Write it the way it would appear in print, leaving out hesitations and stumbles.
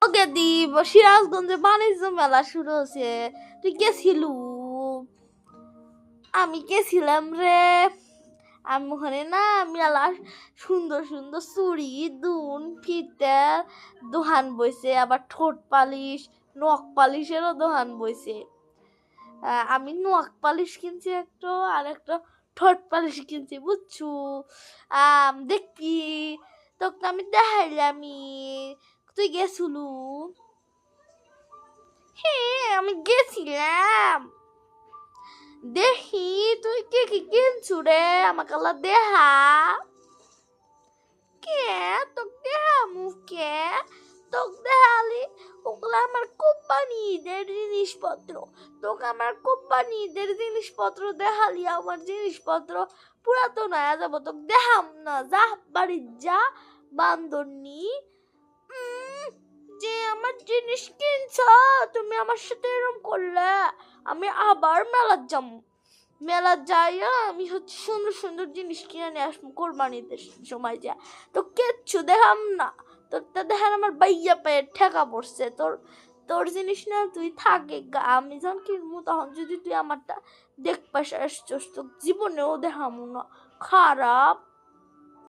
ওকে দিব সিরাজগঞ্জে বাণিজ্য মেলা শুরু হয়েছে, তুই গেছিলু? আমি গেছিলাম রে। আমি ওখানে না মেলা সুন্দর সুন্দর চুড়ি দুন ফিতে দোকান বইছে, আবার ঠোঁট পালিশ নখ পালিশেরও দোকান বইছে। আমি নখ পালিশ কিনছি একটা, আর একটা ঠোঁট পালিশ কিনছি বুঝছু। দেখবি তোকে আমি দেখাইলামি, তুই গেছিলু? হ্যাঁ আমি গেছিলাম। দেখি তুই কি কি কিনছু রে, আমাকে আল্লাহ দেহা। কে তোকে দেহামু? কে তোকে দেখালি? ওগুলো আমার কোম্পানিদের জিনিসপত্র। তোকে আমার কোম্পানিদের জিনিসপত্র দেখালি, আমার জিনিসপত্র পুরাতন হয়ে যাবো, তোকে দেখাম না। যা বাড়ি যা বান্দরনি। যে আমার জিনিস কিনছ, তুমি আমার সাথে এরকম করলে আমি আবার মেলা যাবো। মেলা যাইয়া আমি হচ্ছে সুন্দর সুন্দর জিনিস কিনে নিয়ে আসবো কোরবানিদের সময় যা। তো কিচ্ছু দেখাম না, তোর তো দেখান আমার বাইয়া পায়ে ঠেকা পড়ছে। তোর তোর জিনিস না তুই থাকে আমি যখন কিনবো তখন যদি তুই আমারটা দেখপাস আসছস, তো জীবনেও দেখামো না। খারাপ।